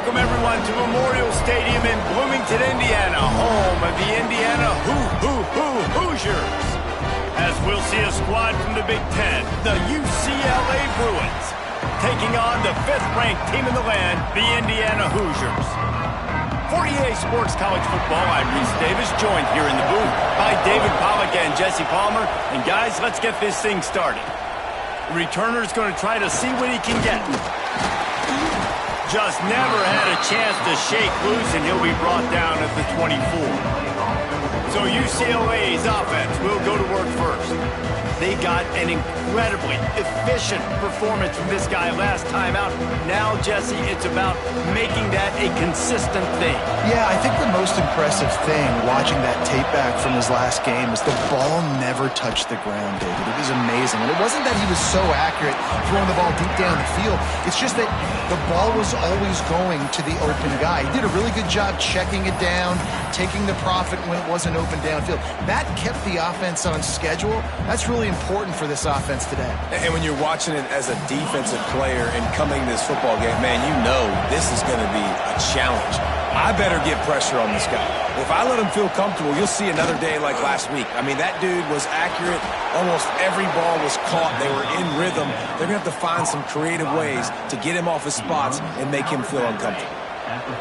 welcome everyone to Memorial Stadium in Bloomington, Indiana, home of the Indiana Hoosiers. As we'll see a squad from the Big Ten, the UCLA Bruins, taking on the 5th-ranked team in the land, the Indiana Hoosiers. For EA Sports College Football, I'm Reese Davis, joined here in the booth by David Pollack and Jesse Palmer. And guys, let's get this thing started. The returner's going to try to see what he can get. Just never had a chance to shake loose, and he'll be brought down at the 24. So UCLA's offense will go to work first. They got an incredibly efficient performance from this guy last time out. Now, Jesse, it's about making that a consistent thing. Yeah, I think the most impressive thing watching that tape back from his last game is the ball never touched the ground, David. It was amazing. And it wasn't that he was so accurate throwing the ball deep down the field. It's just that the ball was always going to the open guy. He did a really good job checking it down, taking the profit when it wasn't open downfield. That kept the offense on schedule. That's really important for this offense today. And when you're watching it as a defensive player and coming to this football game, man, you know this is going to be a challenge. I better get pressure on this guy. If I let him feel comfortable, you'll see another day like last week. I mean, that dude was accurate. Almost every ball was caught. They were in rhythm. They're going to have to find some creative ways to get him off his spots and make him feel uncomfortable.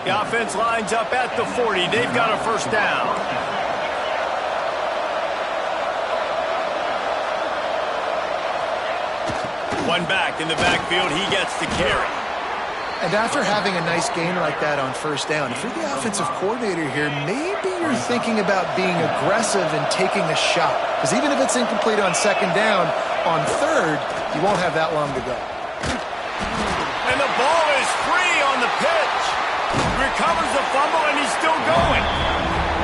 The offense lines up at the 40. They've got a first down. One back in the backfield, he gets the carry. And after having a nice gain like that on first down, if you're the offensive coordinator here, maybe you're thinking about being aggressive and taking a shot. Because even if it's incomplete on second down, on third, you won't have that long to go. And the ball is free on the pitch. Recovers the fumble, and he's still going.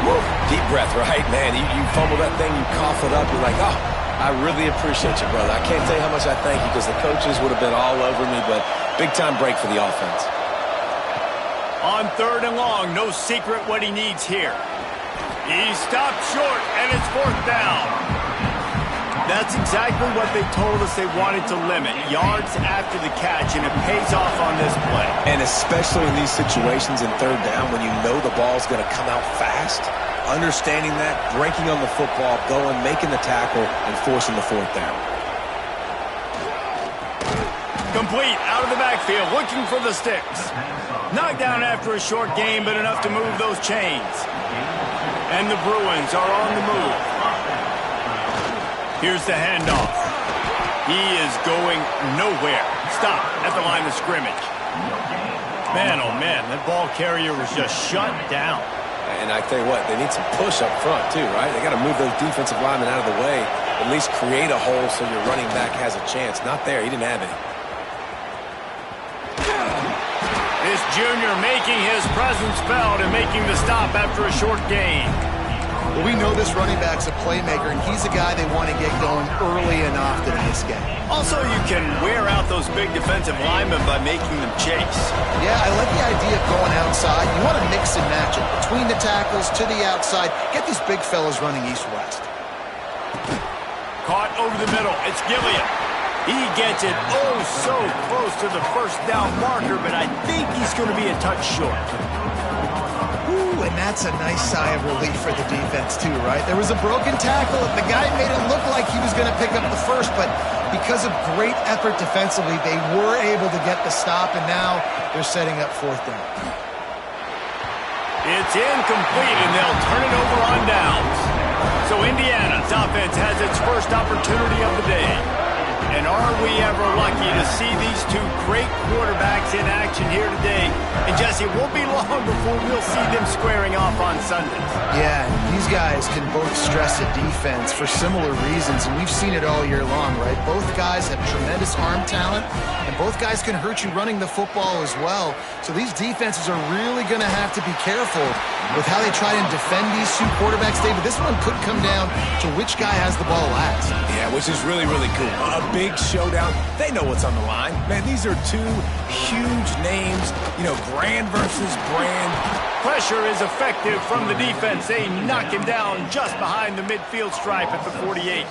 Woo. Deep breath, right? Man, you fumble that thing, you cough it up, you're like, oh, I really appreciate you, brother. I can't tell you how much I thank you because the coaches would have been all over me, but big-time break for the offense. On 3rd and long, no secret what he needs here. He stopped short, and it's 4th down. That's exactly what they told us they wanted to limit, yards after the catch, and it pays off on this play. And especially in these situations in 3rd down when you know the ball's going to come out fast, understanding that, breaking on the football, going, making the tackle, and forcing the 4th down. Complete, out of the backfield, looking for the sticks. Knocked down after a short game, but enough to move those chains. And the Bruins are on the move. Here's the handoff. He is going nowhere. Stop at the line of scrimmage. Man, oh man, that ball carrier was just shut down. And I tell you what, they need some push up front too, right? They got to move those defensive linemen out of the way, at least create a hole so your running back has a chance. Not there, he didn't have any. This junior making his presence felt and making the stop after a short gain. Well, we know this running back's a playmaker, and he's a guy they want to get going early and often in this game. Also, you can wear out those big defensive linemen by making them chase. Yeah, I like the idea of going outside. You want to mix and match it. Between the tackles, to the outside. Get these big fellas running east-west. Caught over the middle. It's Gilliam. He gets it oh so close to the first down marker, but I think he's going to be a touch short. Ooh, and that's a nice sigh of relief for the defense too, right? There was a broken tackle. The guy made it look like he was going to pick up the first, but because of great effort defensively, they were able to get the stop, and now they're setting up 4th down. It's incomplete, and they'll turn it over on downs. So Indiana's offense has its first opportunity of the day. And are we ever lucky to see these two great quarterbacks in action here today? And Jesse, it won't be long before we'll see them squaring off on Sundays. Yeah, these guys can both stress a defense for similar reasons, and we've seen it all year long, right? Both guys have tremendous arm talent, and both guys can hurt you running the football as well. So these defenses are really going to have to be careful with how they try and defend these two quarterbacks, David. This one could come down to which guy has the ball last. Yeah, which is really, really cool. A big showdown. They know what's on the line. Man, these are two huge names, you know, brand versus brand. Pressure is effective from the defense. They knock him down just behind the midfield stripe at the 48.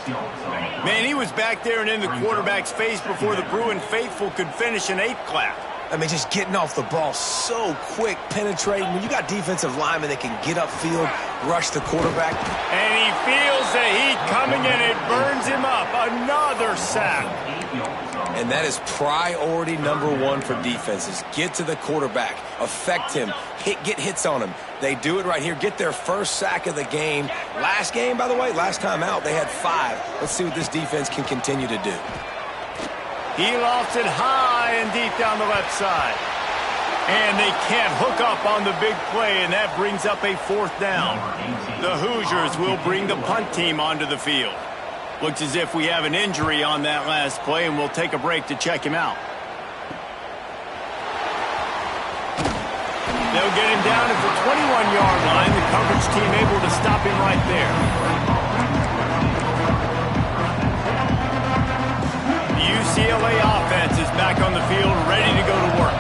Man, he was back there and in the quarterback's face before the Bruin faithful could finish an 8 clap. I mean, just getting off the ball so quick, penetrating. When you got defensive linemen that can get upfield, rush the quarterback. And he feels the heat coming in. It burns him up. Another sack. And that is priority number one for defenses. Get to the quarterback. Affect him. Get hits on him. They do it right here. Get their first sack of the game. Last game, by the way, last time out, they had 5. Let's see what this defense can continue to do. He lofts it high and deep down the left side. And they can't hook up on the big play, and that brings up a 4th down. The Hoosiers will bring the punt team onto the field. Looks as if we have an injury on that last play, and we'll take a break to check him out. They'll get him down at the 21-yard line. The coverage team able to stop him right there. The UCLA offense is back on the field, ready to go to work.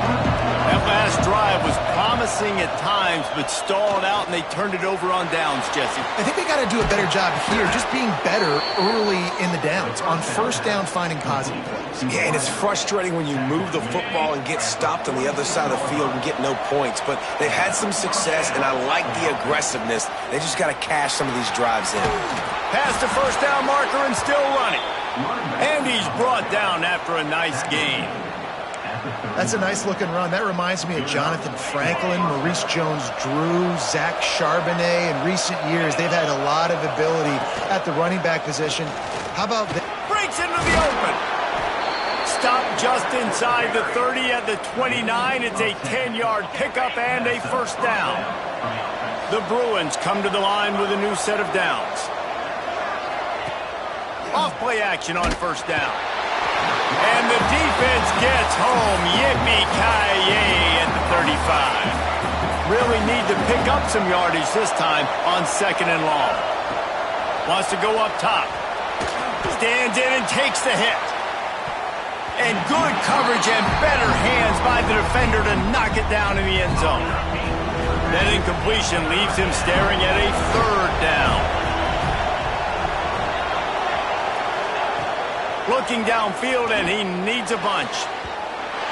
That last drive was promising at times, but stalled out, and they turned it over on downs, Jesse. I think they got to do a better job here, just being better early in the downs, on first down finding positive plays. Yeah, and it's frustrating when you move the football and get stopped on the other side of the field and get no points, but they've had some success, and I like the aggressiveness. They just got to cash some of these drives in. Past the first down marker and still running. And he's brought down after a nice gain. That's a nice-looking run. That reminds me of Jonathan Franklin, Maurice Jones-Drew, Zach Charbonnet. In recent years, they've had a lot of ability at the running back position. How about this? Breaks into the open. Stop just inside the 30 at the 29. It's a 10-yard pickup and a first down. The Bruins come to the line with a new set of downs. Off-play action on first down. And the defense gets home. Yippee-ki-yay at the 35. Really need to pick up some yardage this time on 2nd and long. Wants to go up top. Stands in and takes the hit. And good coverage and better hands by the defender to knock it down in the end zone. That incompletion leaves him staring at a 3rd down. Looking downfield, and he needs a bunch.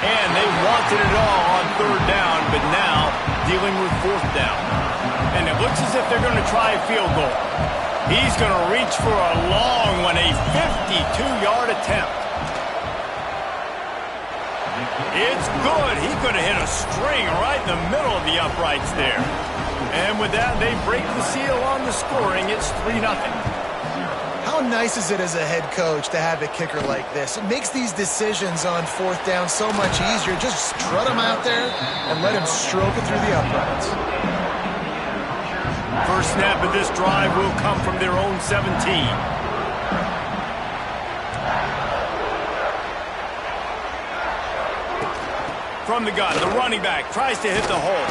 And they wanted it all on 3rd down, but now dealing with 4th down. And it looks as if they're going to try a field goal. He's going to reach for a long one, a 52-yard attempt. It's good. He could have hit a string right in the middle of the uprights there. And with that, they break the seal on the scoring. It's 3-0. How nice is it as a head coach to have a kicker like this? It makes these decisions on 4th down so much easier. Just strut him out there and let him stroke it through the uprights. First snap of this drive will come from their own 17. From the gun, the running back tries to hit the hole.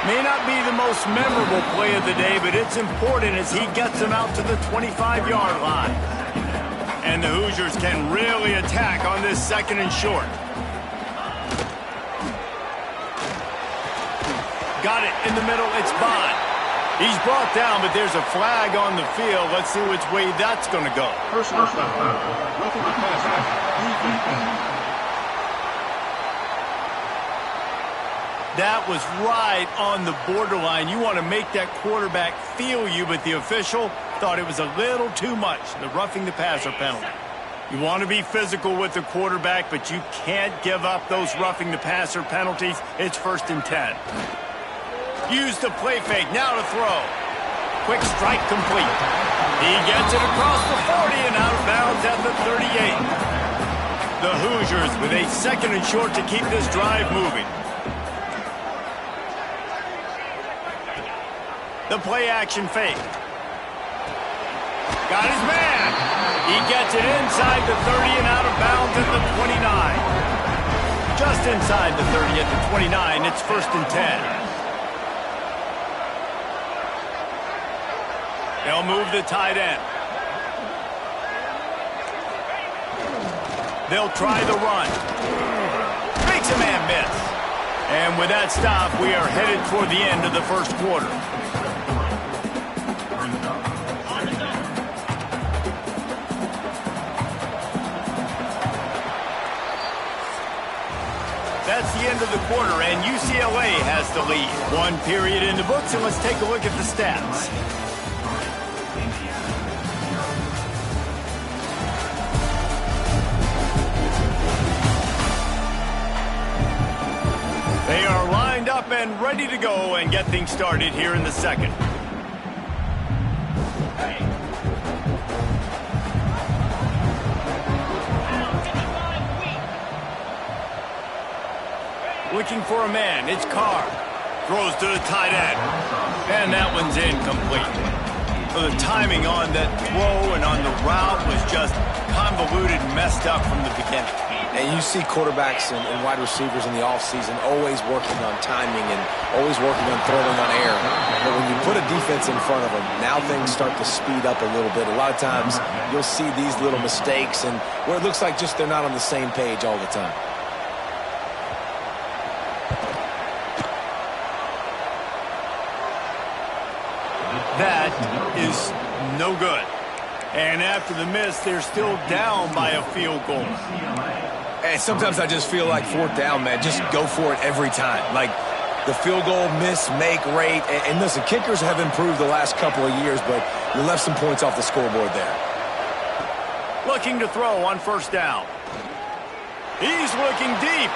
May not be the most memorable play of the day, but it's important as he gets them out to the 25-yard line. And the Hoosiers can really attack on this 2nd and short. Got it in the middle. It's Bond. He's brought down, but there's a flag on the field. Let's see which way that's going to go. Personal foul. Roughing the passer. That was right on the borderline. You want to make that quarterback feel you, but the official thought it was a little too much, the roughing the passer penalty. You want to be physical with the quarterback, but you can't give up those roughing the passer penalties. It's 1st and 10. Use the play fake, now to throw. Quick strike complete. He gets it across the 40 and out of bounds at the 38. The Hoosiers with a 2nd and short to keep this drive moving. The play-action fake. Got his man. He gets it inside the 30 and out of bounds at the 29. Just inside the 30 at the 29. It's 1st and 10. They'll move the tight end. They'll try the run. Makes a man miss. And with that stop, we are headed toward the end of the 1st quarter. that's the end of the quarter, and UCLA has the lead. One period in the books, and let's take a look at the stats. They are lined up and ready to go and get things started here in the second. Looking for a man, it's Carr. Throws to the tight end. And that one's incomplete. So the timing on that throw and on the route was just convoluted, messed up from the beginning. And you see quarterbacks and wide receivers in the offseason always working on timing and always working on throwing on air. But when you put a defense in front of them, now things start to speed up a little bit. A lot of times you'll see these little mistakes and where it looks like just they're not on the same page all the time. That is no good. And after the miss, they're still down by a field goal. And sometimes I just feel like fourth down, man, just go for it every time. Like the field goal miss, make rate. And listen, kickers have improved the last couple of years, but you left some points off the scoreboard there. Looking to throw on first down. He's looking deep.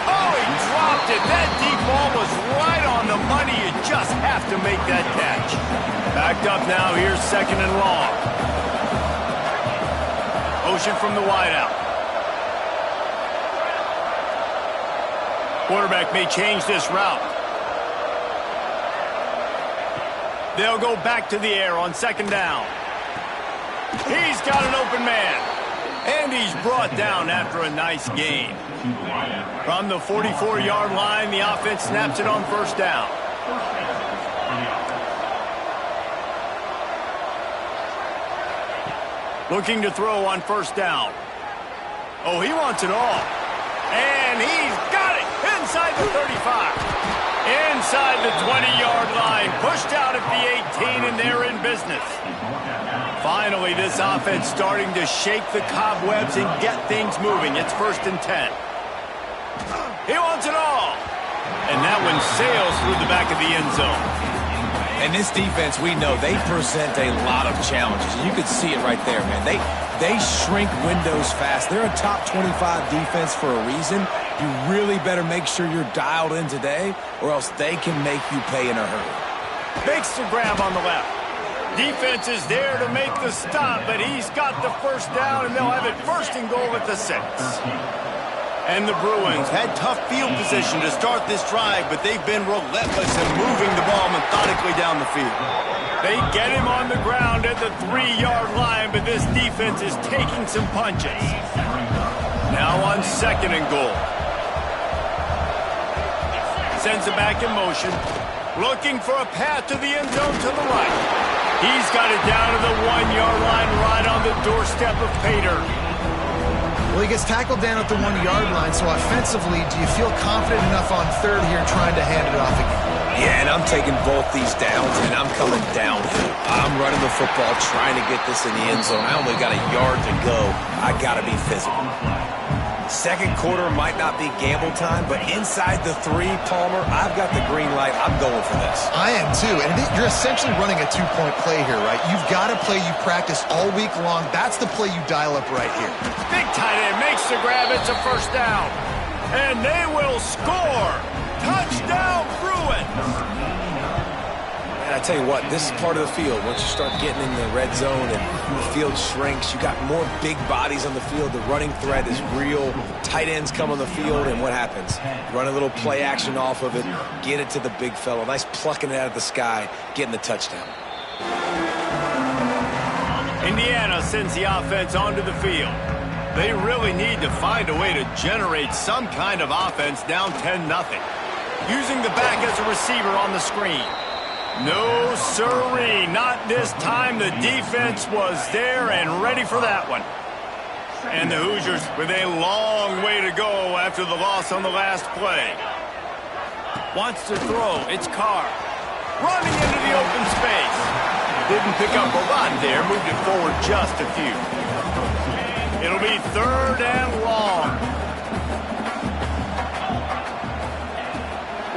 Oh, he dropped it. That deep ball was right on the money. You just have to make that catch. Backed up now. Here's second and long. Motion from the wideout. Quarterback may change this route. They'll go back to the air on second down. He's got an open man. And he's brought down after a nice gain. From the 44-yard line, the offense snaps it on first down. Looking to throw on first down. Oh, he wants it all. And he's got it inside the 35. Inside the 20-yard line. Pushed out at the 18, and they're in business. Finally, this offense starting to shake the cobwebs and get things moving. It's 1st and 10. He wants it all. And that one sails through the back of the end zone. And this defense, we know, they present a lot of challenges. You could see it right there, man. They shrink windows fast. They're a top 25 defense for a reason. You really better make sure you're dialed in today, or else they can make you pay in a hurry. Makes the grab on the left. Defense is there to make the stop, but he's got the first down, and they'll have it 1st and goal at the 6. And the Bruins had tough field position to start this drive, but they've been relentless in moving the ball methodically down the field. They get him on the ground at the 3-yard line, but this defense is taking some punches. Now on 2nd and goal. Sends it back in motion. Looking for a path to the end zone to the right. He's got it down to the 1-yard line right on the doorstep of Pater. Well, he gets tackled down at the 1-yard line, so offensively, do you feel confident enough on third here trying to hand it off again? Yeah, and I'm taking both these downs, and I'm coming downhill. I'm running the football, trying to get this in the end zone. I only got a yard to go. I got to be physical. Second quarter might not be gamble time, but inside the 3, Palmer, I've got the green light. I'm going for this. I am too, and you're essentially running a 2-point play here, right? You've got a play you practice all week long. That's the play you dial up right here. Big tight end makes the grab. It's a first down. And they will score. Touchdown, Bruins. And I tell you what, this is part of the field. Once you start getting in the red zone and the field shrinks, you got more big bodies on the field. The running threat is real. Tight ends come on the field, and what happens? Run a little play action off of it, get it to the big fellow. Nice plucking it out of the sky, getting the touchdown. Indiana sends the offense onto the field. They really need to find a way to generate some kind of offense down 10-0. Using the back as a receiver on the screen. No, sirree, not this time. The defense was there and ready for that one. And the Hoosiers with a long way to go after the loss on the last play. Wants to throw. It's Carr. Running into the open space. Didn't pick up a lot there. Moved it forward just a few. It'll be 3rd and long.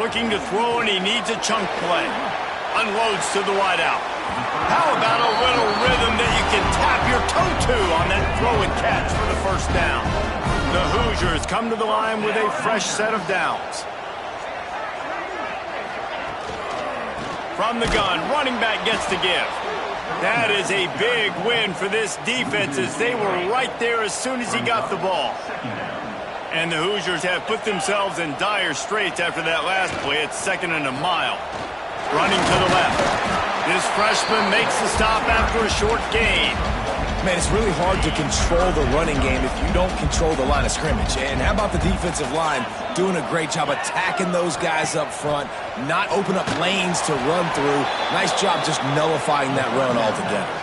Looking to throw, and he needs a chunk play. Unloads to the wideout. How about a little rhythm that you can tap your toe to on that throw and catch for the first down? The Hoosiers come to the line with a fresh set of downs. From the gun, running back gets to give. That is a big win for this defense as they were right there as soon as he got the ball. And the Hoosiers have put themselves in dire straits after that last play. It's 2nd and a mile. Running to the left. This freshman makes the stop after a short gain. Man, it's really hard to control the running game if you don't control the line of scrimmage. And how about the defensive line doing a great job attacking those guys up front, not open up lanes to run through. Nice job just nullifying that run altogether.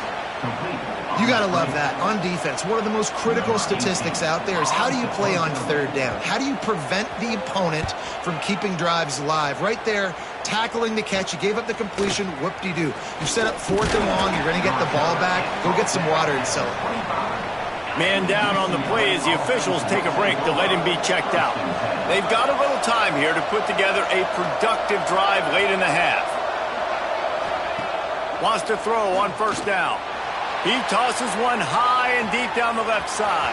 You got to love that. On defense, one of the most critical statistics out there is how do you play on 3rd down? How do you prevent the opponent from keeping drives alive? Right there, tackling the catch. You gave up the completion. Whoop-de-doo. You set up 4th and long. You're going to get the ball back. Go get some water and celebrate. Man down on the play as the officials take a break to let him be checked out. They've got a little time here to put together a productive drive late in the half. Wants to throw on 1st down. He tosses one high and deep down the left side.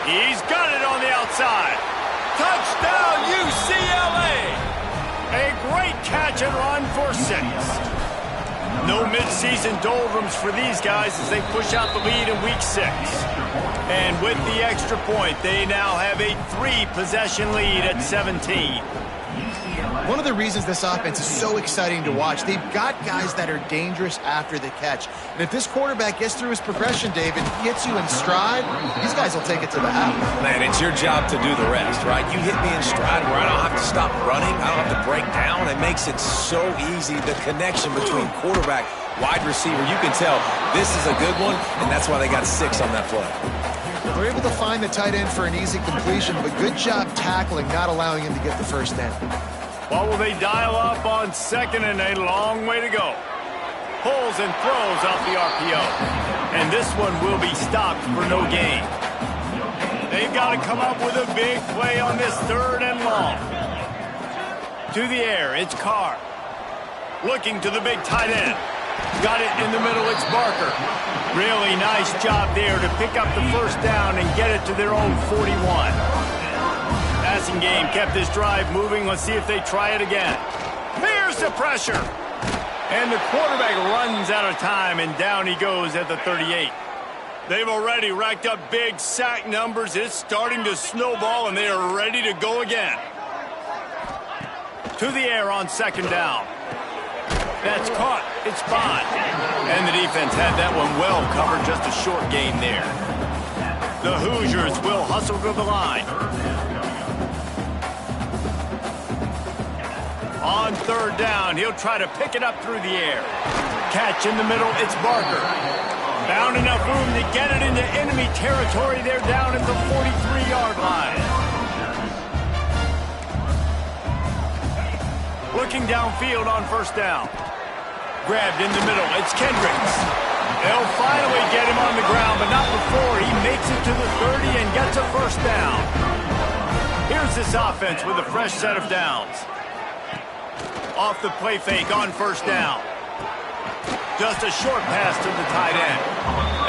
He's got it on the outside. Touchdown, UCLA! A great catch and run for 6. No midseason doldrums for these guys as they push out the lead in week 6. And with the extra point, they now have a 3-possession lead at 17. One of the reasons this offense is so exciting to watch, they've got guys that are dangerous after the catch. And if this quarterback gets through his progression, David, gets you in stride, these guys will take it to the house. Man, it's your job to do the rest, right? You hit me in stride where I don't have to stop running. I don't have to break down. It makes it so easy. The connection between quarterback, wide receiver, you can tell this is a good one, and that's why they got 6 on that play. They're able to find the tight end for an easy completion, but good job tackling, not allowing him to get the 1st down. What will they dial up on 2nd and a long way to go? Pulls and throws off the RPO. And this one will be stopped for no gain. They've got to come up with a big play on this 3rd and long. To the air, it's Carr. Looking to the big tight end. Got it in the middle, it's Barker. Really nice job there to pick up the 1st down and get it to their own 41. Passing game kept this drive moving. Let's see if they try it again. Here's the pressure. And the quarterback runs out of time, and down he goes at the 38. They've already racked up big sack numbers. It's starting to snowball, and they are ready to go again. To the air on 2nd down. That's caught. It's Bond. And the defense had that one well covered. Just a short gain there. The Hoosiers will hustle to the line. On 3rd down, he'll try to pick it up through the air. Catch in the middle, it's Barker. Found enough room to get it into enemy territory. They're down at the 43-yard line. Looking downfield on 1st down. Grabbed in the middle, it's Kendricks. They'll finally get him on the ground, but not before he makes it to the 30 and gets a 1st down. Here's this offense with a fresh set of downs. Off the play fake on 1st down. Just a short pass to the tight end.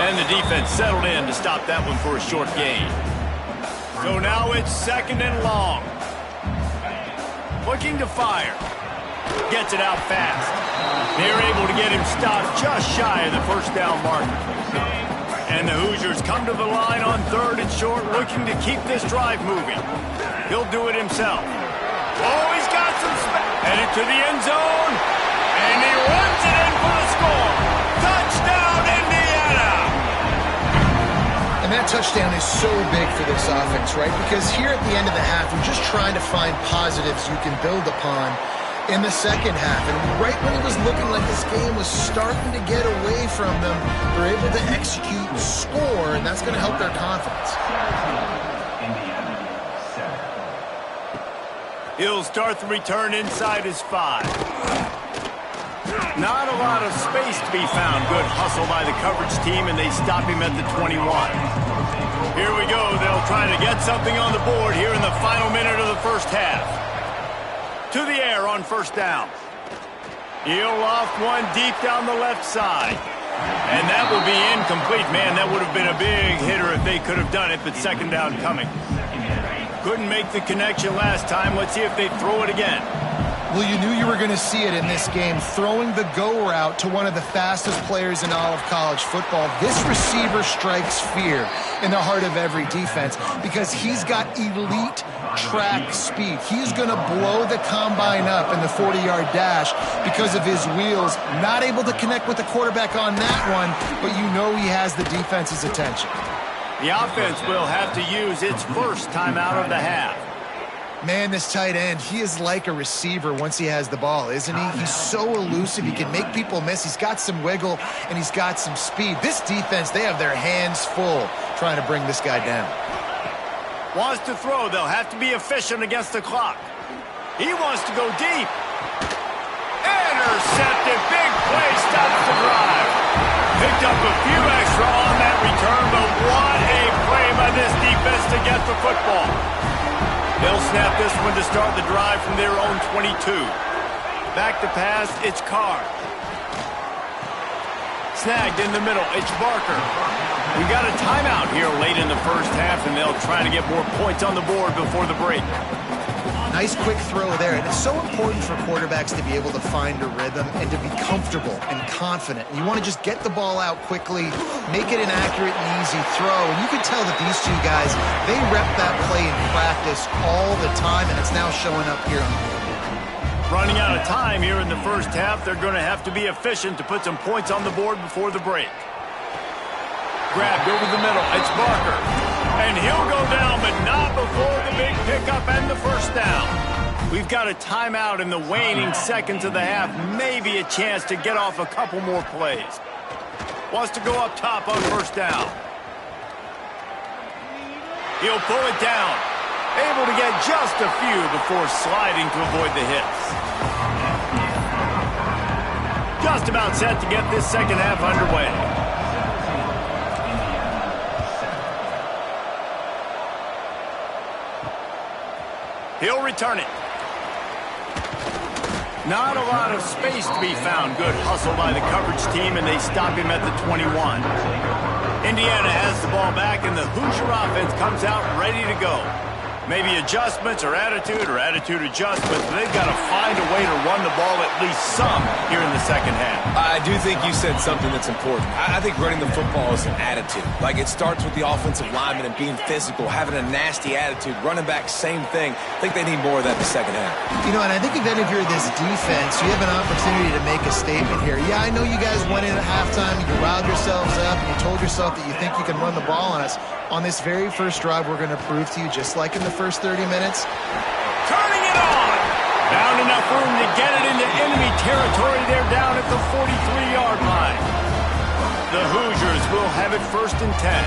And the defense settled in to stop that one for a short gain. So now it's 2nd and long. Looking to fire. Gets it out fast. They're able to get him stopped just shy of the 1st down marker. And the Hoosiers come to the line on 3rd and short, looking to keep this drive moving. He'll do it himself. Oh, he's got some space. Headed to the end zone. And he runs it in for the score. Touchdown, Indiana! And that touchdown is so big for this offense, right? Because here at the end of the half, you're just trying to find positives you can build upon in the 2nd half. And right when it was looking like this game was starting to get away from them, they're able to execute and score, and that's going to help their confidence. He'll start the return inside his 5. Not a lot of space to be found. Good hustle by the coverage team, and they stop him at the 21. Here we go. They'll try to get something on the board here in the final minute of the 1st half. To the air on first down. He'll loft one deep down the left side. And that will be incomplete. Man, that would have been a big hitter if they could have done it, but second down coming. Couldn't make the connection last time. Let's see if they throw it again. Well, you knew you were going to see it in this game, throwing the go route to one of the fastest players in all of college football. This receiver strikes fear in the heart of every defense because he's got elite track speed. He's going to blow the combine up in the 40-yard dash because of his wheels. Not able to connect with the quarterback on that one, but you know he has the defense's attention. The offense will have to use its first timeout of the half. Man, this tight end, he is like a receiver once he has the ball, isn't he? He's so elusive. He can make people miss. He's got some wiggle, and he's got some speed. This defense, they have their hands full trying to bring this guy down. Wants to throw. They'll have to be efficient against the clock. He wants to go deep. Intercepted. Big play. Stops the drive. Picked up a few extra on that return, but what a play by this defense to get the football. They'll snap this one to start the drive from their own 22. Back to pass, it's Carr. Snagged in the middle, it's Barker. We got a timeout here late in the first half, and they'll try to get more points on the board before the break. Nice quick throw there, and it's so important for quarterbacks to be able to find a rhythm and to be comfortable and confident. You want to just get the ball out quickly, make it an accurate and easy throw, and you can tell that these two guys, they rep that play in practice all the time, and it's now showing up here on the board. Running out of time here in the first half, they're going to have to be efficient to put some points on the board before the break. Grabbed over the middle, it's Barker. And he'll go down, but not before the big pickup and the first down. We've got a timeout in the waning seconds of the half. Maybe a chance to get off a couple more plays. Wants to go up top on first down. He'll pull it down. Able to get just a few before sliding to avoid the hits. Just about set to get this second half underway. He'll return it. Not a lot of space to be found. Good hustle by the coverage team, and they stop him at the 21. Indiana has the ball back, and the Hoosier offense comes out ready to go. Maybe adjustments or attitude adjustments, but they've got to find a way to run the ball at least some here in the second half. I do think you said something that's important. I think running the football is an attitude. Like, it starts with the offensive lineman and being physical, having a nasty attitude. Running back, same thing. I think they need more of that in the second half. You know, and I think even if you're this defense, you have an opportunity to make a statement here. Yeah, I know you guys went in at halftime, you riled yourselves up, and you told yourself that you think you can run the ball on us. On this very first drive, we're going to prove to you, just like in the first 30 minutes. Turning it on! Found enough room to get it into enemy territory. They're down at the 43-yard line. The Hoosiers will have it first and 10.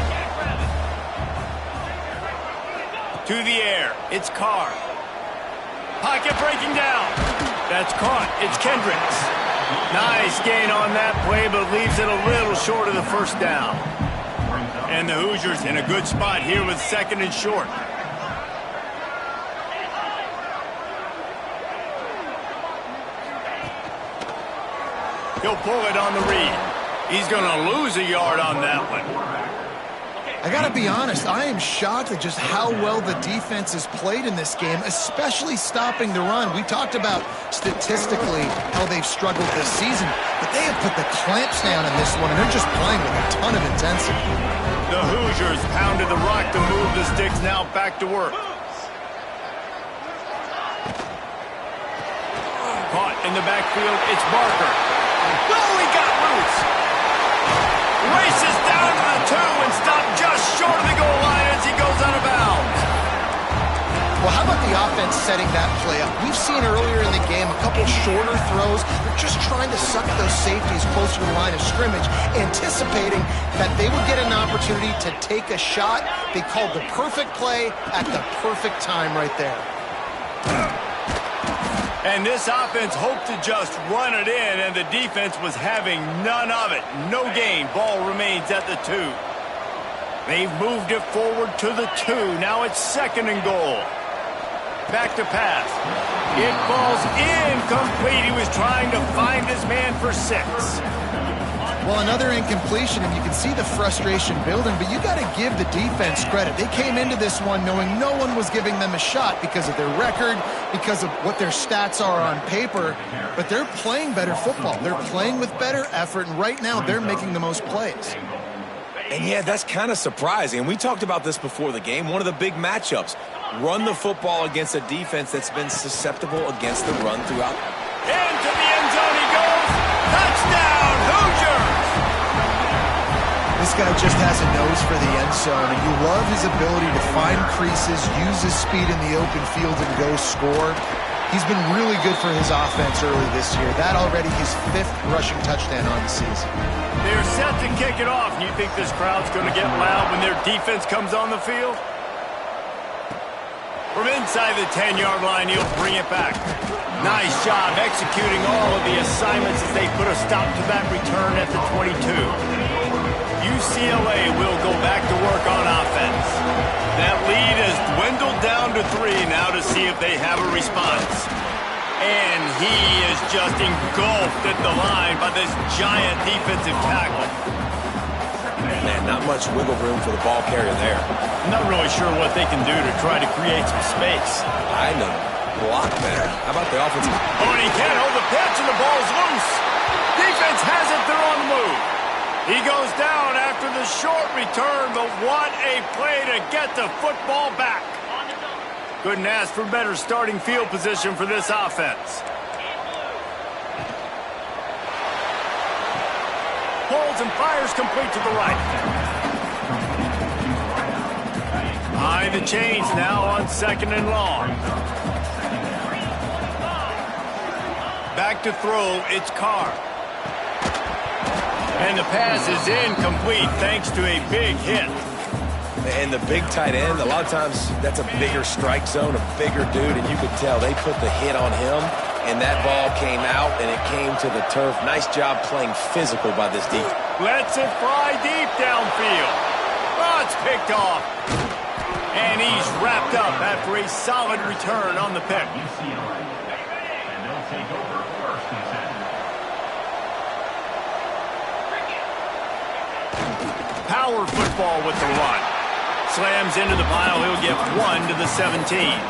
To the air, it's Carr. Pocket breaking down. That's caught. It's Kendricks. Nice gain on that play, but leaves it a little short of the first down. And the Hoosiers in a good spot here with second and short. He'll pull it on the read. He's going to lose a yard on that one. I got to be honest, I am shocked at just how well the defense has played in this game, especially stopping the run. We talked about statistically how they've struggled this season, but they have put the clamps down in this one, and they're just playing with a ton of intensity. The Hoosiers pounded the rock to move the sticks, now back to work. Caught in the backfield, it's Barker. Oh, he got loose. Races down to the 2 and stopped just short of the goal line as he goes out of bounds. Well, how about the offense setting that play up? We've seen earlier in the game a couple shorter throws. They're just trying to suck those safeties closer to the line of scrimmage, anticipating that they would get an opportunity to take a shot. They called the perfect play at the perfect time right there. And this offense hoped to just run it in, and the defense was having none of it. No gain. Ball remains at the 2. They've moved it forward to the 2. Now it's second and goal. Back to pass. It falls incomplete. He was trying to find his man for 6. Well, another incompletion, and you can see the frustration building, but you got to give the defense credit. They came into this one knowing no one was giving them a shot because of their record, because of what their stats are on paper, but they're playing better football. They're playing with better effort, and right now they're making the most plays. And yeah, that's kind of surprising. And we talked about this before the game. One of the big matchups. Run the football against a defense that's been susceptible against the run throughout. Into the end zone he goes. Touchdown, Hoosiers! This guy just has a nose for the end zone, and you love his ability to find creases, use his speed in the open field, and go score. He's been really good for his offense early this year. That already his 5th rushing touchdown on the season. They're set to kick it off. You think this crowd's going to get loud when their defense comes on the field? From inside the 10-yard line, he'll bring it back. Nice job executing all of the assignments as they put a stop to that return at the 22. UCLA will go back to work on offense. That lead has dwindled down to 3 now to see if they have a response. And he is just engulfed at the line by this giant defensive tackle. Man, not much wiggle room for the ball carrier there. I'm not really sure what they can do to try to create some space. I know. Block better. How about the offensive? Oh, and he can't hold the pitch, and the ball's loose. Defense has it. They're on the move. He goes down after the short return, but what a play to get the football back. Couldn't ask for better starting field position for this offense. Holds and fires complete to the right. High the chains now on 2nd and long. Back to throw, it's Carr. And the pass is incomplete thanks to a big hit. And the big tight end, a lot of times that's a bigger strike zone, a bigger dude, and you could tell they put the hit on him, and that ball came out, and it came to the turf. Nice job playing physical by this defense. Lets it fly deep downfield. Oh, it's picked off. And he's wrapped up after a solid return on the pick. And they'll take over 1st and 10. Power football with the run. Slams into the pile. He'll get 1 to the 17.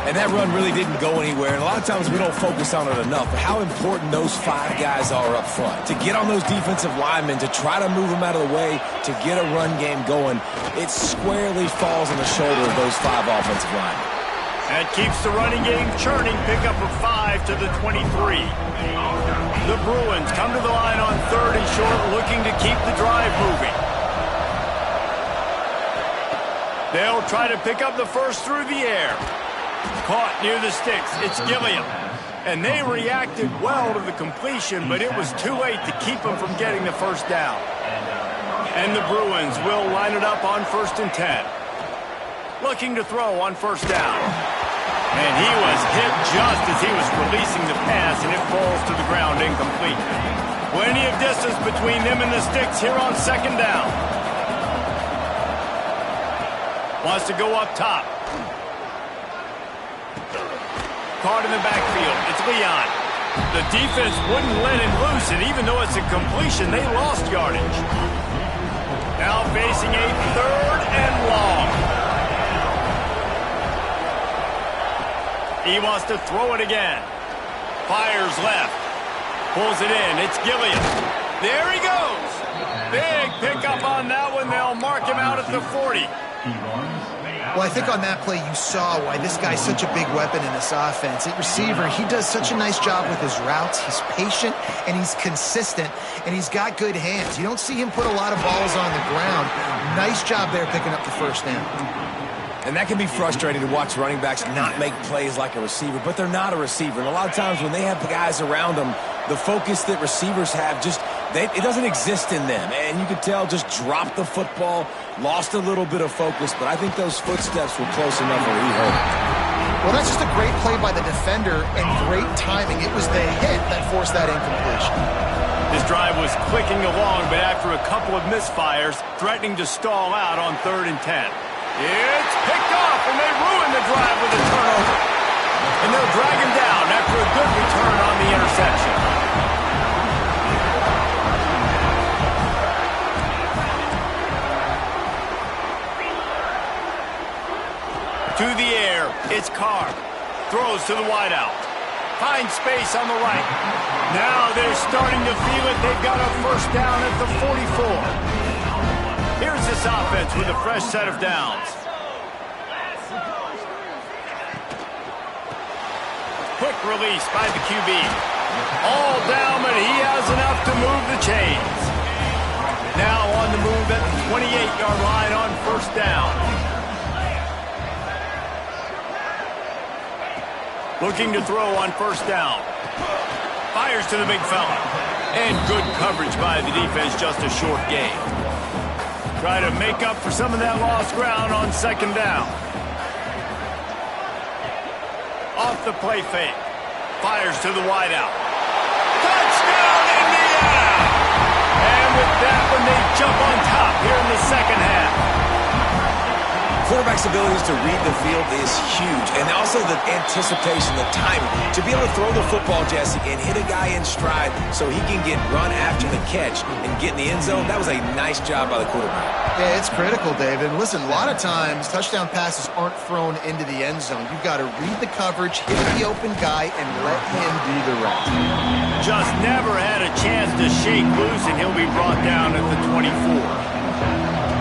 And that run really didn't go anywhere. And a lot of times we don't focus on it enough. But how important those 5 guys are up front. To get on those defensive linemen, to try to move them out of the way, to get a run game going, it squarely falls on the shoulder of those 5 offensive linemen. That keeps the running game churning. Pickup of 5 to the 23. The Bruins come to the line on 3rd and short, looking to keep the drive moving. They'll try to pick up the first through the air. Caught near the sticks. It's Gilliam. And they reacted well to the completion, but it was too late to keep them from getting the first down. And the Bruins will line it up on 1st and 10. Looking to throw on 1st down. And he was hit just as he was releasing the pass, and it falls to the ground incomplete. Plenty of distance between them and the sticks here on 2nd down. Wants to go up top. Caught in the backfield. It's Leon. The defense wouldn't let him loose, and even though it's a completion, they lost yardage. Now facing a 3rd and long. He wants to throw it again. Fires left. Pulls it in. It's Gilliam. There he goes. Big pickup on that one. They'll mark him out at the 40. Well, I think on that play you saw why this guy's such a big weapon in this offense. At receiver, he does such a nice job with his routes. He's patient, and he's consistent, and he's got good hands. You don't see him put a lot of balls on the ground. Nice job there picking up the first down. And that can be frustrating to watch running backs not make plays like a receiver, but they're not a receiver. And a lot of times when they have guys around them, the focus that receivers have it doesn't exist in them. And you could tell just dropped the football, lost a little bit of focus, but I think those footsteps were close enough where he hurt him. Well, that's just a great play by the defender and great timing. It was the hit that forced that incompletion. This drive was clicking along, but after a couple of misfires, threatening to stall out on 3rd and 10. It's picked off, and they ruin the drive with a turnover. And they'll drag him down after a good return on the interception. To the air, it's Carr. Throws to the wideout. Finds space on the right. Now they're starting to feel it. They've got a first down at the 44. Here's this offense with a fresh set of downs. Quick release by the QB. All down, but he has enough to move the chains. Now on the move at the 28-yard line on first down. Looking to throw on first down. Fires to the big fella. And good coverage by the defense, just a short gain. Try to make up for some of that lost ground on second down. Off the play fake. Fires to the wideout. Touchdown, Indiana! And with that one, they jump on top here in the second half. Quarterback's abilities to read the field is huge, and also the anticipation, the timing. To be able to throw the football, Jesse, and hit a guy in stride so he can get run after the catch and get in the end zone, that was a nice job by the quarterback. Yeah, it's critical, David. And listen, a lot of times, touchdown passes aren't thrown into the end zone. You've got to read the coverage, hit the open guy, and let him do the rest. Just never had a chance to shake loose, and he'll be brought down at the 24.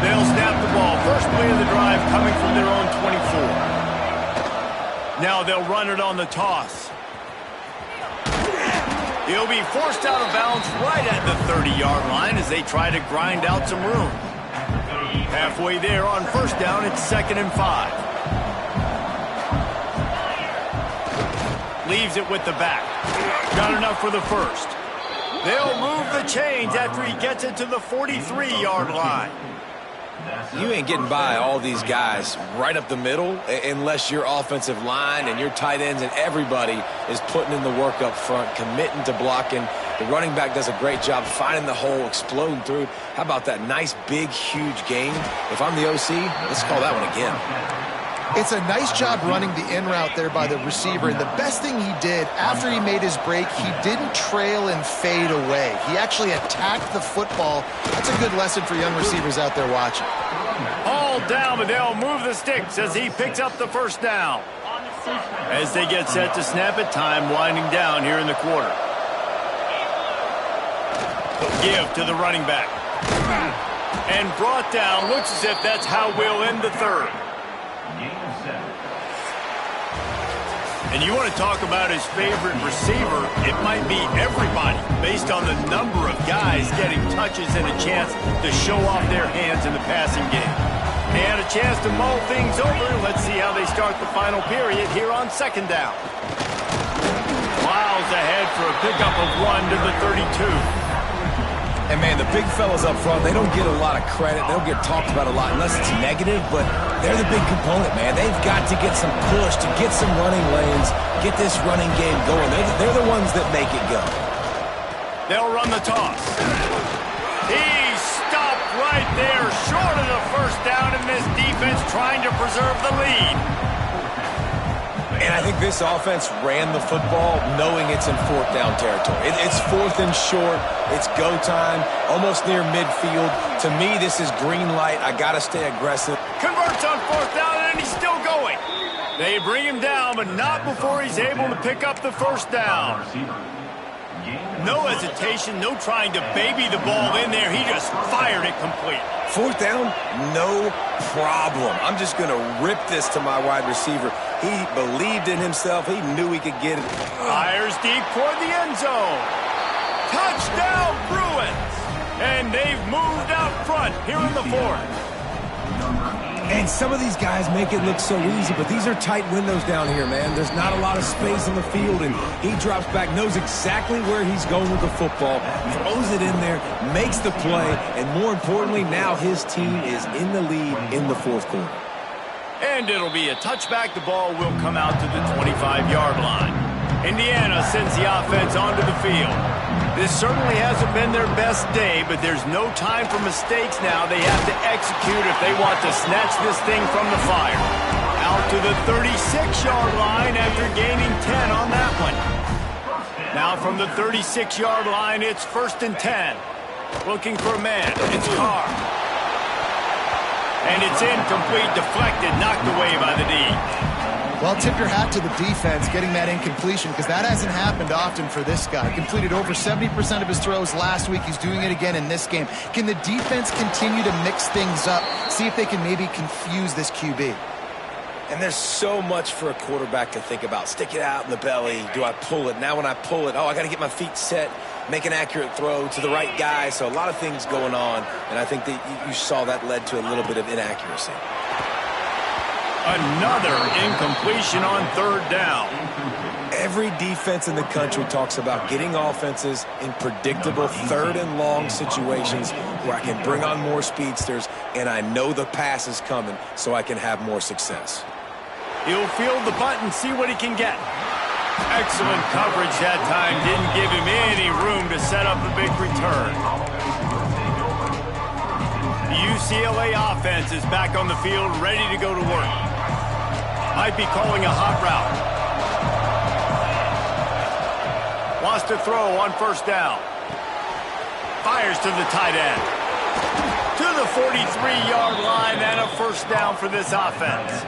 They'll snap the ball. First play of the drive coming from their own 24. Now they'll run it on the toss. He'll be forced out of bounds right at the 30-yard line as they try to grind out some room. Halfway there on first down, it's 2nd and 5. Leaves it with the back. Got enough for the first. They'll move the chains after he gets it to the 43-yard line. You ain't getting by all these guys right up the middle unless your offensive line and your tight ends and everybody is putting in the work up front, committing to blocking. The running back does a great job finding the hole, exploding through. How about that nice, big, huge gain? If I'm the OC, let's call that one again. It's a nice job running the in route there by the receiver, and the best thing he did after he made his break, he didn't trail and fade away. He actually attacked the football. That's a good lesson for young receivers out there watching. All down, but they'll move the sticks as he picks up the first down. As they get set to snap it, time winding down here in the quarter. Give to the running back. And brought down. Looks as if that's how we'll end the third. And you want to talk about his favorite receiver, it might be everybody, based on the number of guys getting touches and a chance to show off their hands in the passing game. They had a chance to mull things over. Let's see how they start the final period here on second down. Miles ahead for a pickup of 1 to the 32. And, man, the big fellas up front, they don't get a lot of credit. They don't get talked about a lot unless it's negative, but they're the big component, man. They've got to get some push, to get some running lanes, get this running game going. They're the ones that make it go. They'll run the toss. He stopped right there, short of the first down, in this defense trying to preserve the lead. And I think this offense ran the football knowing it's in 4th down territory. It's 4th and short. It's go time, almost near midfield. To me, this is green light. I got to stay aggressive. Converts on 4th down, and he's still going. They bring him down, but not before he's able to pick up the first down. No hesitation, no trying to baby the ball in there. He just fired it complete. 4th down, no problem. I'm just going to rip this to my wide receiver. He believed in himself. He knew he could get it. Fires deep toward the end zone. Touchdown, Bruins! And they've moved out front here in the 4th. And some of these guys make it look so easy, but these are tight windows down here, man. There's not a lot of space on the field, and he drops back, knows exactly where he's going with the football, throws it in there, makes the play, and more importantly, now his team is in the lead in the 4th quarter. And it'll be a touchback. The ball will come out to the 25-yard line. Indiana sends the offense onto the field. This certainly hasn't been their best day, but there's no time for mistakes now. They have to execute if they want to snatch this thing from the fire. Out to the 36-yard line after gaining 10 on that one. Now from the 36-yard line, it's 1st and 10. Looking for a man. It's Carr. And it's incomplete, deflected, knocked away by the D. Well, tip your hat to the defense getting that incompletion because that hasn't happened often for this guy. Completed over 70% of his throws last week. He's doing it again in this game. Can the defense continue to mix things up? See if they can maybe confuse this QB. And there's so much for a quarterback to think about. Stick it out in the belly. Do I pull it? Now when I pull it, I got to get my feet set, make an accurate throw to the right guy. So a lot of things going on, and I think that you saw that led to a little bit of inaccuracy. Another incompletion on 3rd down. Every defense in the country talks about getting offenses in predictable 3rd and long situations where I can bring on more speedsters and I know the pass is coming so I can have more success. He'll field the bunt and see what he can get. Excellent coverage that time. Didn't give him any room to set up the big return. The UCLA offense is back on the field, ready to go to work. Might be calling a hot route. Wants to throw on 1st down. Fires to the tight end. To the 43-yard line and a 1st down for this offense.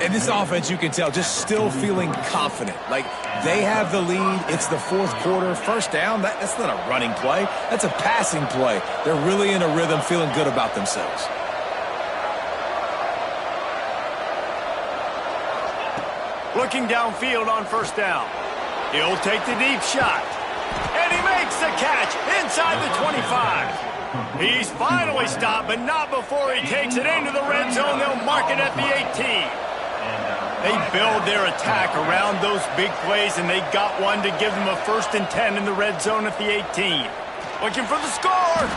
And this offense, you can tell, just still feeling confident. Like, they have the lead. It's the 4th quarter. 1st down, that's not a running play. That's a passing play. They're really in a rhythm, feeling good about themselves. Looking downfield on 1st down. He'll take the deep shot. And he makes the catch inside the 25. He's finally stopped, but not before he takes it into the red zone. They'll mark it at the 18. They build their attack around those big plays, and they got one to give them a 1st and 10 in the red zone at the 18. Looking for the score.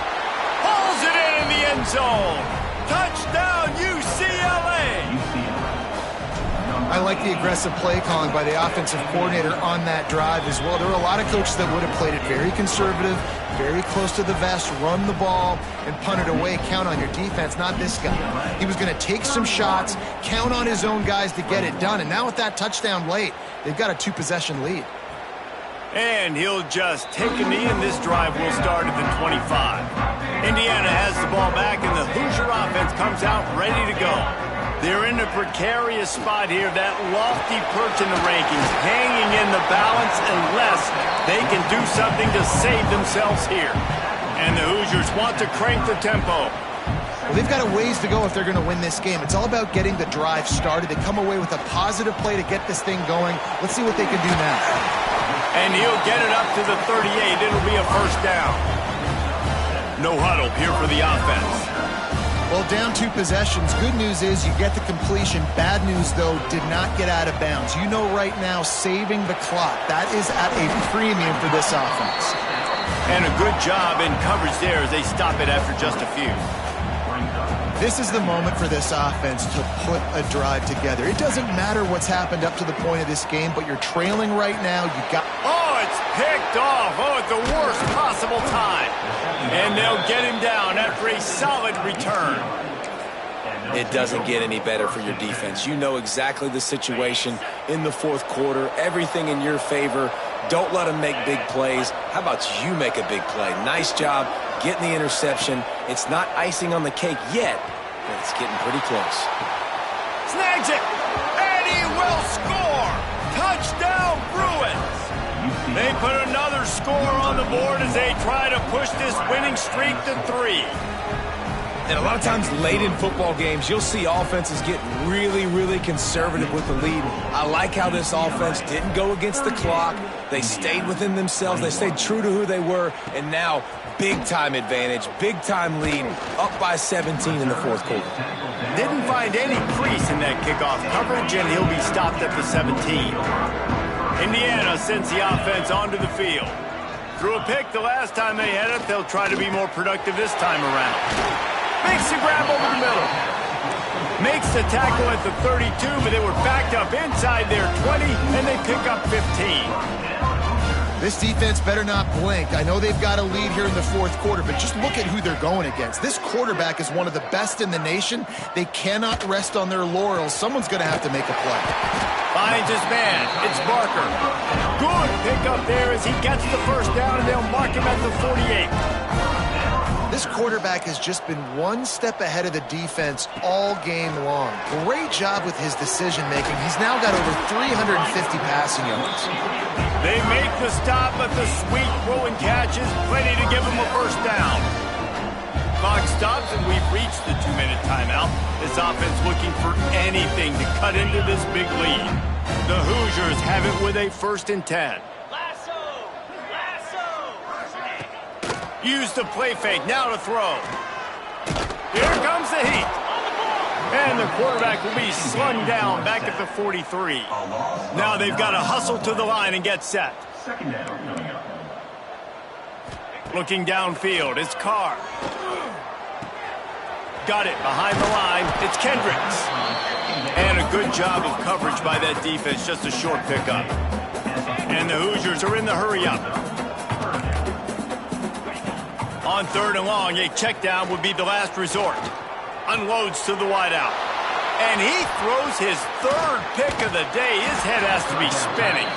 Pulls it in the end zone. Touchdown, UCLA. I like the aggressive play calling by the offensive coordinator on that drive as well. There were a lot of coaches that would have played it very conservative, very close to the vest, run the ball, and punt it away. Count on your defense, not this guy. He was going to take some shots, count on his own guys to get it done. And now with that touchdown late, they've got a 2-possession lead. And he'll just take a knee, and this drive will start at the 25. Indiana has the ball back, and the Hoosier offense comes out ready to go. They're in a precarious spot here, that lofty perch in the rankings, hanging in the balance unless they can do something to save themselves here. And the Hoosiers want to crank the tempo. Well, they've got a ways to go if they're going to win this game. It's all about getting the drive started. They come away with a positive play to get this thing going. Let's see what they can do now. And he'll get it up to the 38. It'll be a 1st down. No huddle here for the offense. Well, down 2 possessions. Good news is you get the completion. Bad news, though, did not get out of bounds. You know right now, saving the clock. That is at a premium for this offense. And a good job in coverage there as they stop it after just a few. This is the moment for this offense to put a drive together. It doesn't matter what's happened up to the point of this game, but you're trailing right now. You got... Oh, it's picked off. Oh, at the worst possible time. And they'll get him down after a solid return. It doesn't get any better for your defense. You know exactly the situation in the 4th quarter. Everything in your favor. Don't let them make big plays. How about you make a big play? Nice job getting the interception. It's not icing on the cake yet, but it's getting pretty close. Snags it, and he will score. Touchdown, Bruins. They put another score on the board as they try to push this winning streak to 3. And a lot of times late in football games, you'll see offenses get really, really conservative with the lead. I like how this offense didn't go against the clock. They stayed within themselves. They stayed true to who they were. And now, big-time advantage, big-time lead, up by 17 in the 4th quarter. Didn't find any crease in that kickoff coverage, and he'll be stopped at the 17. Indiana sends the offense onto the field. Threw a pick the last time they had it. They'll try to be more productive this time around. Makes the grab over the middle. Makes the tackle at the 32, but they were backed up inside their 20, and they pick up 15. This defense better not blink. I know they've got a lead here in the fourth quarter, but just look at who they're going against. This quarterback is one of the best in the nation. They cannot rest on their laurels. Someone's going to have to make a play. Finds his man. It's Barker. Good pickup there as he gets the first down, and they'll mark him at the 48. This quarterback has just been one step ahead of the defense all game long. Great job with his decision-making. He's now got over 350 passing yards. They make the stop, but the sweet throw and catch is plenty to give him a first down. Clock stops, and we've reached the 2-minute timeout. This offense looking for anything to cut into this big lead. The Hoosiers have it with a 1st and 10. Use the play fake, now to throw. Here comes the heat. And the quarterback will be slung down back at the 43. Now they've got to hustle to the line and get set. Looking downfield, it's Carr. Got it behind the line, it's Kendricks. And a good job of coverage by that defense, just a short pickup. And the Hoosiers are in the hurry-up. On 3rd and long, a check down would be the last resort. Unloads to the wideout. And he throws his 3rd pick of the day. His head has to be spinning.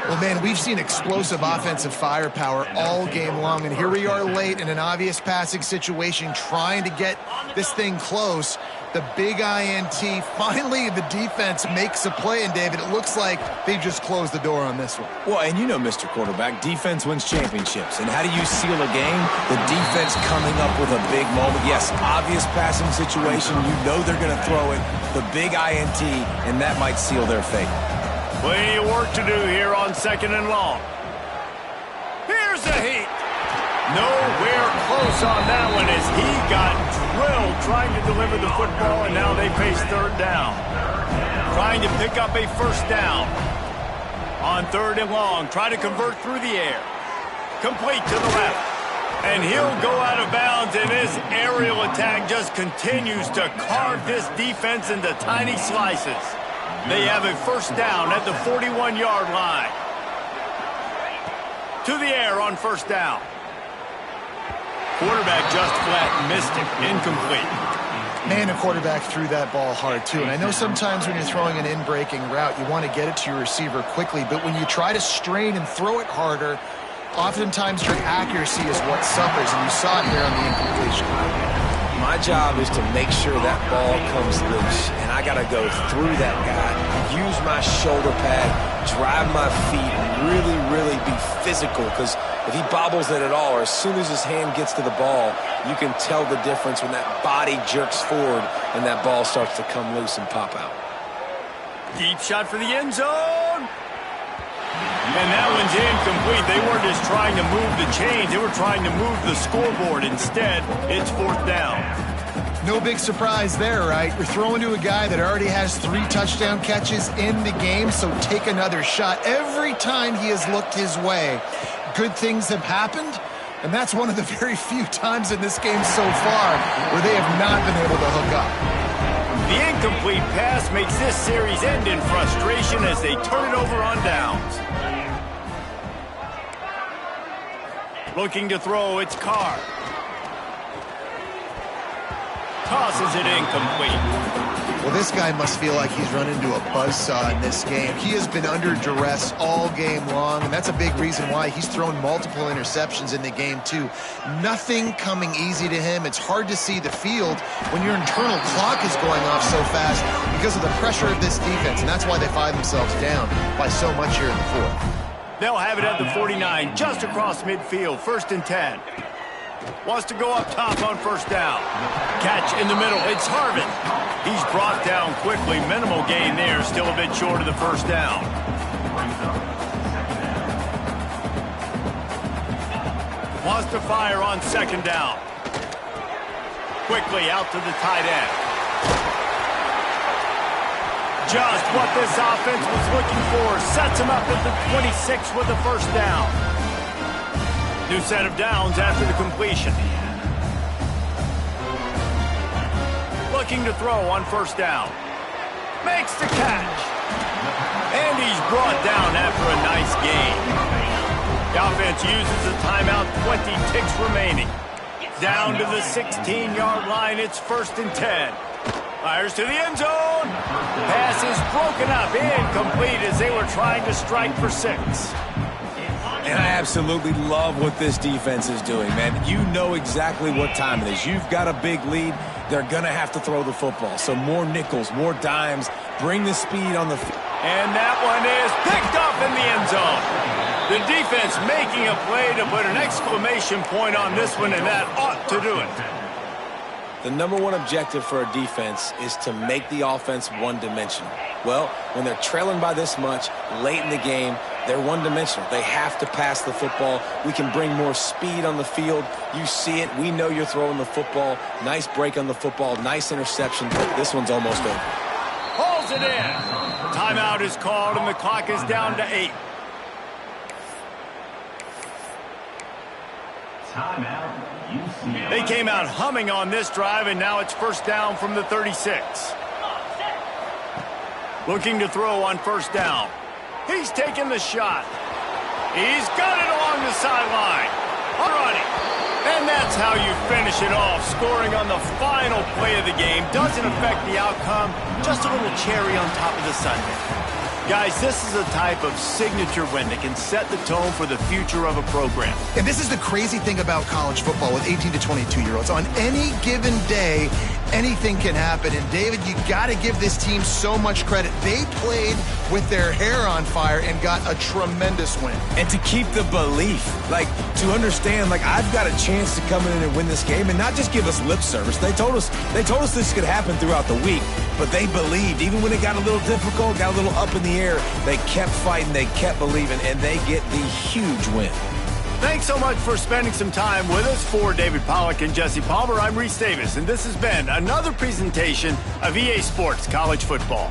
Well, man, we've seen explosive offensive firepower all game long, and here we are late in an obvious passing situation trying to get this thing close. The big INT. Finally, the defense makes a play, and David, it looks like they just closed the door on this one. Well, and you know, Mr. Quarterback, defense wins championships. And how do you seal a game? The defense coming up with a big moment. Yes, obvious passing situation. You know they're going to throw it. The big INT, and that might seal their fate. Plenty of work to do here on 2nd and long. Here's the heat. Nowhere close on that one as he got drilled trying to deliver the football, and now they face 3rd down. Trying to pick up a 1st down. On 3rd and long, try to convert through the air. Complete to the left. And he'll go out of bounds, and his aerial attack just continues to carve this defense into tiny slices. They have a 1st down at the 41-yard line. To the air on 1st down. Quarterback just flat missed it. Incomplete. Man, a quarterback threw that ball hard, too. And I know sometimes when you're throwing an in-breaking route, you want to get it to your receiver quickly. But when you try to strain and throw it harder, oftentimes your accuracy is what suffers. And you saw it here on the incompletion. My job is to make sure that ball comes loose, and I got to go through that guy, use my shoulder pad, drive my feet, and really be physical, because if he bobbles it at all, or as soon as his hand gets to the ball, you can tell the difference when that body jerks forward and that ball starts to come loose and pop out. Deep shot for the end zone. And that one's incomplete. They weren't just trying to move the chains. They were trying to move the scoreboard. Instead, it's 4th down. No big surprise there, right? You're throwing to a guy that already has 3 touchdown catches in the game, so take another shot. Every time he has looked his way, good things have happened, and that's one of the very few times in this game so far where they have not been able to hook up. The incomplete pass makes this series end in frustration as they turn it over on downs. Looking to throw, it's Carr. Tosses it incomplete. Well, this guy must feel like he's run into a buzzsaw in this game. He has been under duress all game long, and that's a big reason why he's thrown multiple interceptions in the game, too. Nothing coming easy to him. It's hard to see the field when your internal clock is going off so fast because of the pressure of this defense, and that's why they find themselves down by so much here in the 4th. They'll have it at the 49, just across midfield, 1st and 10. Wants to go up top on 1st down. Catch in the middle, it's Harvin. He's brought down quickly, minimal gain there, still a bit short of the 1st down. Wants to fire on 2nd down. Quickly out to the tight end. Just what this offense was looking for. Sets him up at the 26 with the 1st down. New set of downs after the completion. Looking to throw on 1st down. Makes the catch. And he's brought down after a nice gain. The offense uses a timeout, 20 ticks remaining. Down to the 16-yard line, it's 1st and 10. Fires to the end zone. Pass is broken up, incomplete as they were trying to strike for 6. And I absolutely love what this defense is doing, man. You know exactly what time it is. You've got a big lead. They're going to have to throw the football. So more nickels, more dimes. Bring the speed on the field. And that one is picked up in the end zone. The defense making a play to put an exclamation point on this one, and that ought to do it. The number one objective for a defense is to make the offense one-dimensional. Well, when they're trailing by this much late in the game, they're one-dimensional. They have to pass the football. We can bring more speed on the field. You see it. We know you're throwing the football. Nice break on the football. Nice interception. This one's almost over. Hauls it in. Timeout is called, and the clock is down to 8. Timeout, UCLA. They came out humming on this drive, and now it's 1st down from the 36. Looking to throw on 1st down. He's taking the shot. He's got it along the sideline. Running. And that's how you finish it off. Scoring on the final play of the game doesn't affect the outcome. Just a little cherry on top of the sundae. Guys, this is a type of signature win that can set the tone for the future of a program. And this is the crazy thing about college football with 18 to 22-year-olds. On any given day, anything can happen. And, David, you got to give this team so much credit. They played with their hair on fire and got a tremendous win. And to keep the belief, like, to understand, like, I've got a chance to come in and win this game and not just give us lip service. They told us this could happen throughout the week, but they believed. Even when it got a little difficult, got a little up in the air, they kept fighting, they kept believing, and they get the huge win. Thanks so much for spending some time with us. For David Pollack and Jesse Palmer, I'm Reese Davis, and this has been another presentation of EA Sports College Football.